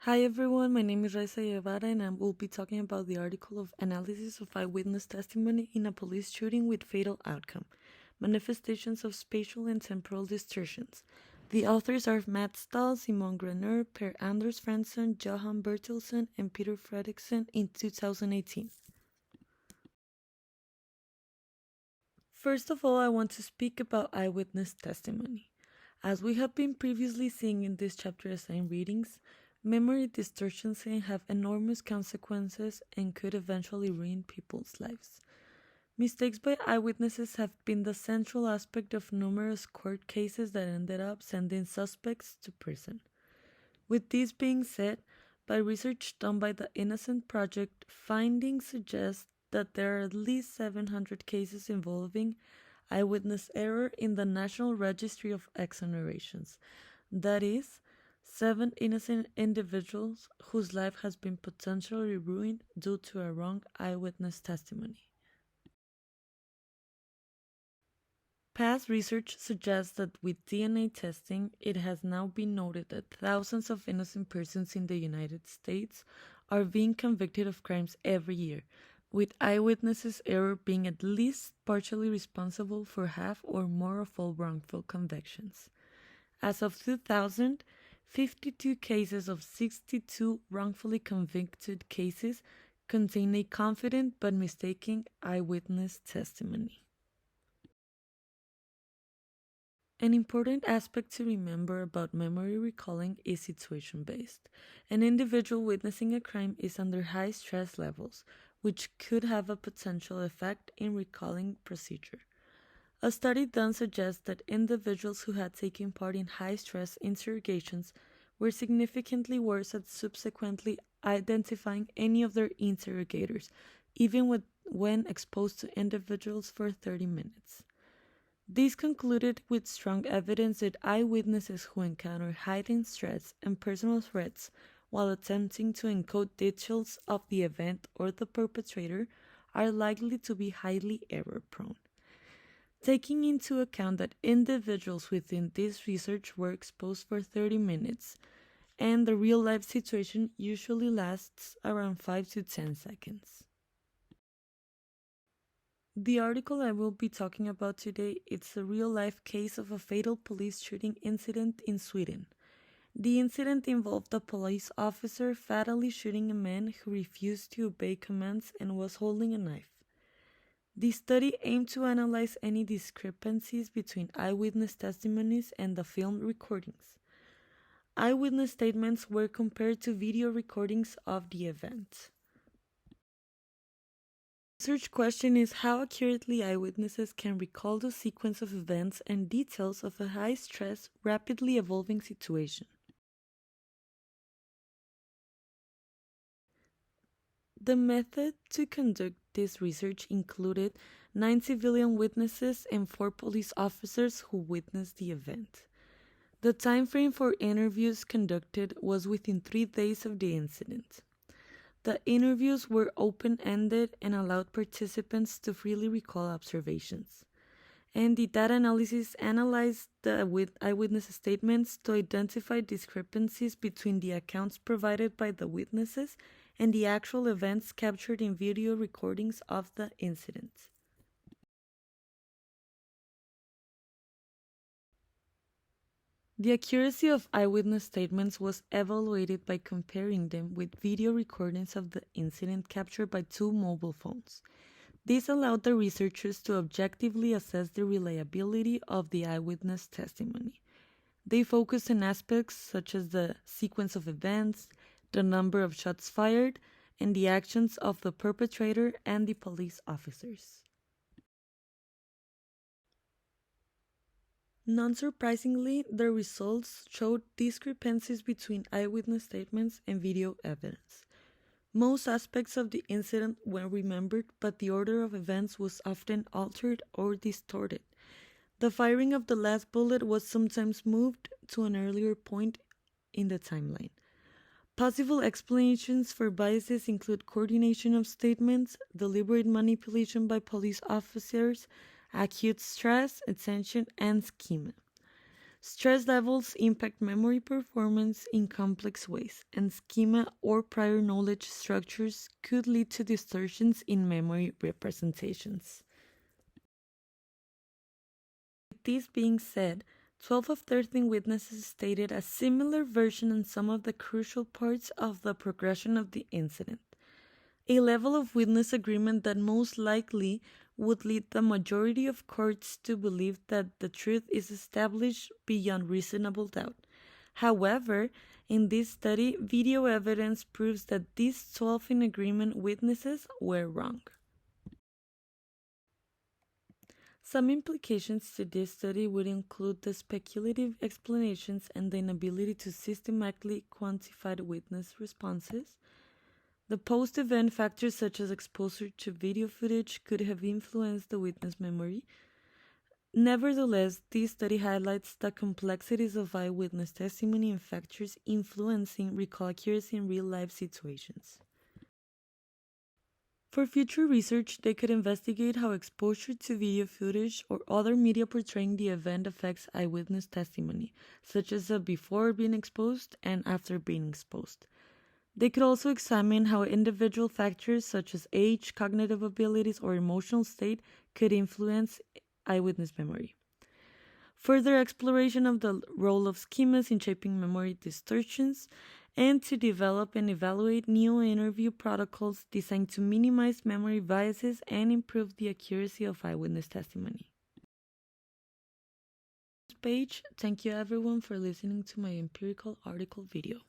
Hi everyone, my name is Raisa Guevara and I will be talking about the article of Analysis of Eyewitness Testimony in a Police Shooting with Fatal Outcome, Manifestations of Spatial and Temporal Distortions. The authors are Matt Stahl, Simon Greneur, Per Anders Fransson, Johan Bertilsson, and Peter Fredriksson in 2018. First of all, I want to speak about eyewitness testimony. As we have been previously seeing in this chapter assigned readings, memory distortions can have enormous consequences and could eventually ruin people's lives. Mistakes by eyewitnesses have been the central aspect of numerous court cases that ended up sending suspects to prison. With this being said, by research done by the Innocent Project, findings suggest that there are at least 700 cases involving eyewitness error in the National Registry of Exonerations. That is, 7 innocent individuals whose life has been potentially ruined due to a wrong eyewitness testimony. Past research suggests that with DNA testing, it has now been noted that thousands of innocent persons in the United States are being convicted of crimes every year, with eyewitnesses' error being at least partially responsible for half or more of all wrongful convictions. As of 2000, 52 cases of 62 wrongfully convicted cases contain a confident but mistaken eyewitness testimony. An important aspect to remember about memory recalling is situation-based. An individual witnessing a crime is under high stress levels, which could have a potential effect in recalling procedure. A study done suggests that individuals who had taken part in high-stress interrogations were significantly worse at subsequently identifying any of their interrogators, even when exposed to individuals for 30 minutes. These concluded with strong evidence that eyewitnesses who encounter heightened stress and personal threats while attempting to encode details of the event or the perpetrator are likely to be highly error-prone. Taking into account that individuals within this research were exposed for 30 minutes, and the real-life situation usually lasts around 5 to 10 seconds. The article I will be talking about today is a real-life case of a fatal police shooting incident in Sweden. The incident involved a police officer fatally shooting a man who refused to obey commands and was holding a knife. The study aimed to analyze any discrepancies between eyewitness testimonies and the filmed recordings. Eyewitness statements were compared to video recordings of the event. The research question is how accurately eyewitnesses can recall the sequence of events and details of a high-stress, rapidly evolving situation. The method to conduct this research included 9 civilian witnesses and 4 police officers who witnessed the event. The time frame for interviews conducted was within 3 days of the incident. The interviews were open-ended and allowed participants to freely recall observations. And the data analysis analyzed the eyewitness statements to identify discrepancies between the accounts provided by the witnesses and the actual events captured in video recordings of the incident. The accuracy of eyewitness statements was evaluated by comparing them with video recordings of the incident captured by 2 mobile phones. This allowed the researchers to objectively assess the reliability of the eyewitness testimony. They focused on aspects such as the sequence of events, the number of shots fired, and the actions of the perpetrator and the police officers. Non-surprisingly, the results showed discrepancies between eyewitness statements and video evidence. Most aspects of the incident were remembered, but the order of events was often altered or distorted. The firing of the last bullet was sometimes moved to an earlier point in the timeline. Possible explanations for biases include coordination of statements, deliberate manipulation by police officers, acute stress, attention, and schema. Stress levels impact memory performance in complex ways, and schema or prior knowledge structures could lead to distortions in memory representations. With this being said, 12 of 13 witnesses stated a similar version on some of the crucial parts of the progression of the incident, a level of witness agreement that most likely would lead the majority of courts to believe that the truth is established beyond reasonable doubt. However, in this study, video evidence proves that these 12 in agreement witnesses were wrong. Some implications to this study would include the speculative explanations and the inability to systematically quantify the witness responses. The post-event factors such as exposure to video footage could have influenced the witness memory. Nevertheless, this study highlights the complexities of eyewitness testimony and factors influencing recall accuracy in real-life situations. For future research, they could investigate how exposure to video footage or other media portraying the event affects eyewitness testimony, such as before being exposed and after being exposed. They could also examine how individual factors such as age, cognitive abilities, or emotional state could influence eyewitness memory. Further exploration of the role of schemas in shaping memory distortions, and to develop and evaluate new interview protocols designed to minimize memory biases and improve the accuracy of eyewitness testimony. Thank you everyone for listening to my empirical article video.